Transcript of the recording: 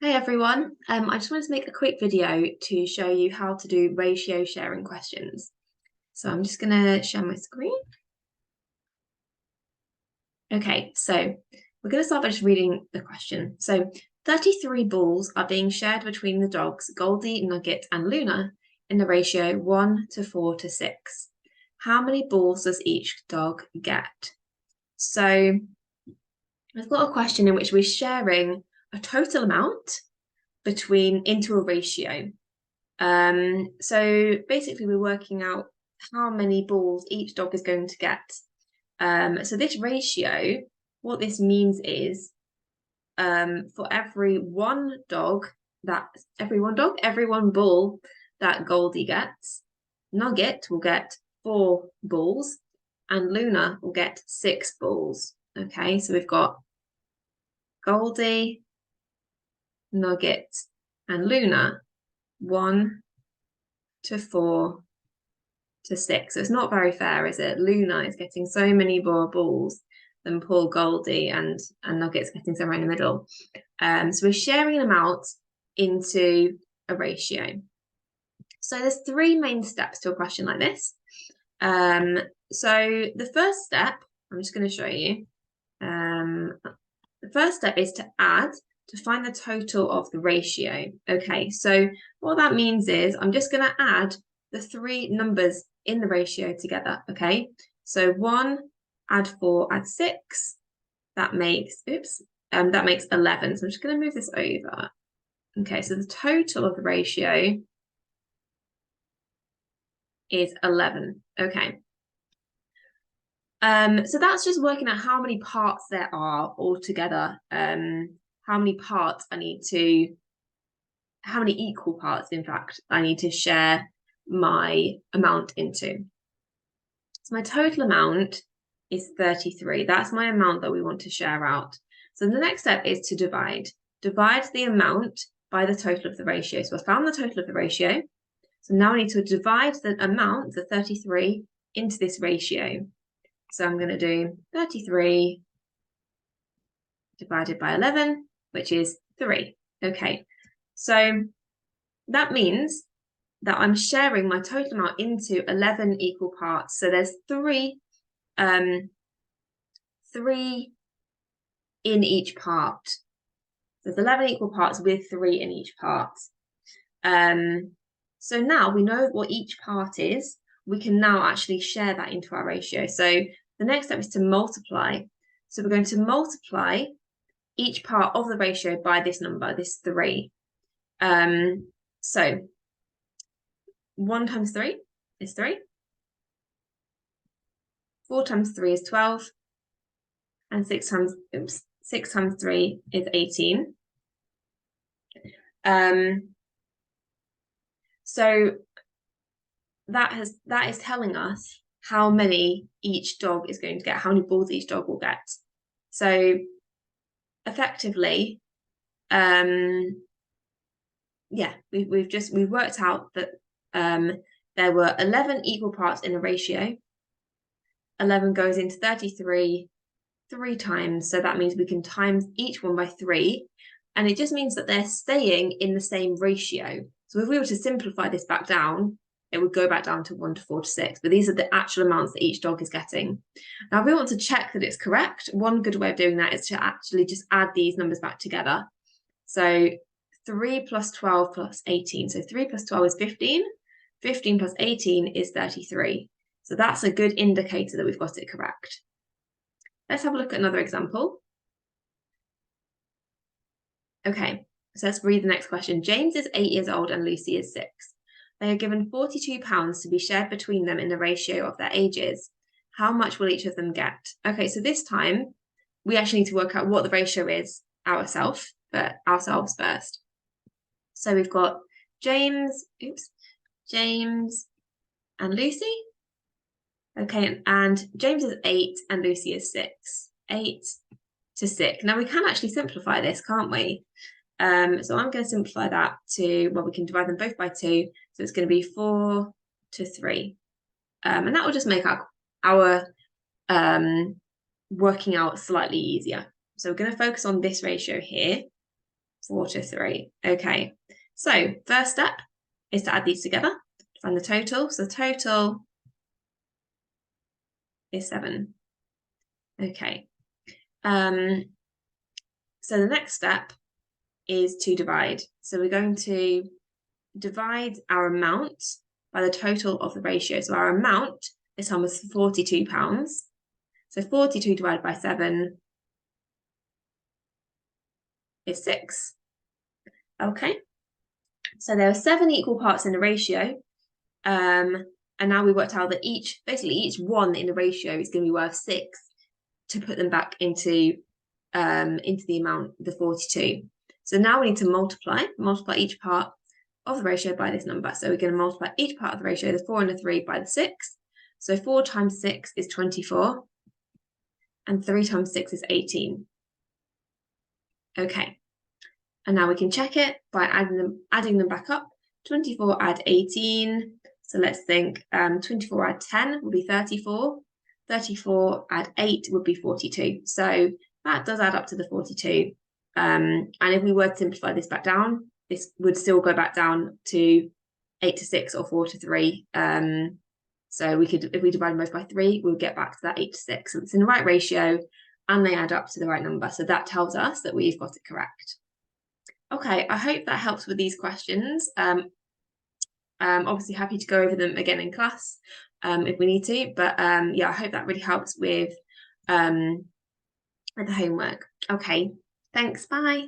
Hey everyone, I just wanted to make a quick video to show you how to do ratio sharing questions. So I'm just going to share my screen. Okay, so we're going to start by just reading the question. So 33 balls are being shared between the dogs Goldie, Nugget and Luna in the ratio 1 to 4 to 6. How many balls does each dog get? So we've got a question in which we're sharing a total amount into a ratio. So basically we're working out how many balls each dog is going to get. So this ratio, what this means is for every one ball that Goldie gets, Nugget will get 4 balls and Luna will get 6 balls. Okay, so we've got Goldie, Nugget, and Luna, 1 to 4 to 6. So it's not very fair, is it? Luna is getting so many more balls than poor Goldie, and Nugget's getting somewhere in the middle. So we're sharing an amount into a ratio. So there's 3 main steps to a question like this. So the first step, I'm just going to show you. The first step is to add to find the total of the ratio. Okay, so what that means is I'm just going to add the 3 numbers in the ratio together. Okay, so 1 add 4 add 6, that makes 11. So I'm just going to move this over. Okay, so the total of the ratio is 11. Okay. So that's just working out how many parts there are altogether. How many equal parts, in fact, I need to share my amount into. So my total amount is 33. That's my amount that we want to share out. So the next step is to divide. Divide the amount by the total of the ratio. So I found the total of the ratio. So now I need to divide the amount, the 33, into this ratio. So I'm going to do 33 divided by 11, which is 3. Okay, so that means that I'm sharing my total amount into 11 equal parts. So there's 3 in each part. So there's 11 equal parts with 3 in each part. So now we know what each part is. We can now actually share that into our ratio. So the next step is to multiply. So we're going to multiply each part of the ratio by this number, this 3. So 1 times 3 is 3. 4 times 3 is 12. And 6 times 3 is 18. So that is telling us how many each dog is going to get, how many balls each dog will get. So effectively, yeah, we've worked out that there were 11 equal parts in a ratio. 11 goes into 33 3 times, so that means we can times each one by 3, and it just means that they're staying in the same ratio. So if we were to simplify this back down, it would go back down to 1 to 4 to 6, but these are the actual amounts that each dog is getting. Now, if we want to check that it's correct, one good way of doing that is to actually just add these numbers back together. So 3 plus 12 plus 18. So 3 plus 12 is 15. 15 plus 18 is 33. So that's a good indicator that we've got it correct. Let's have a look at another example. Okay, so let's read the next question. James is 8 years old and Lucy is 6. They are given £42 to be shared between them in the ratio of their ages. How much will each of them get? Okay, so this time we actually need to work out what the ratio is ourselves first. So we've got James and Lucy. Okay, and James is 8 and Lucy is 6. 8 to 6. Now we can actually simplify this, can't we? So I'm going to simplify that to, well, we can divide them both by 2. So it's going to be 4 to 3. And that will just make our working out slightly easier. So we're going to focus on this ratio here. 4 to 3. Okay, so first step is to add these together to find the total. So the total is 7. Okay. So the next step is to divide. So we're going to divide our amount by the total of the ratio. So our amount this time was £42. So 42 divided by 7 is 6. Okay. So there are 7 equal parts in the ratio. And now we worked out that each one in the ratio is going to be worth 6 to put them back into the amount, the 42. So now we need to multiply each part of the ratio by this number. So we're going to multiply each part of the ratio, the 4 and the 3, by the 6. So 4 times 6 is 24, and 3 times 6 is 18. Okay, and now we can check it by adding them back up. 24 add 18. So let's think 24 add 10 would be 34. 34 add 8 would be 42. So that does add up to the 42. And if we were to simplify this back down, this would still go back down to 8 to 6 or 4 to 3. So we could, if we divide them both by 3, we'll get back to that 8 to 6. So it's in the right ratio and they add up to the right number. So that tells us that we've got it correct. Okay, I hope that helps with these questions. Obviously happy to go over them again in class if we need to, but yeah, I hope that really helps with the homework. Okay, thanks, bye.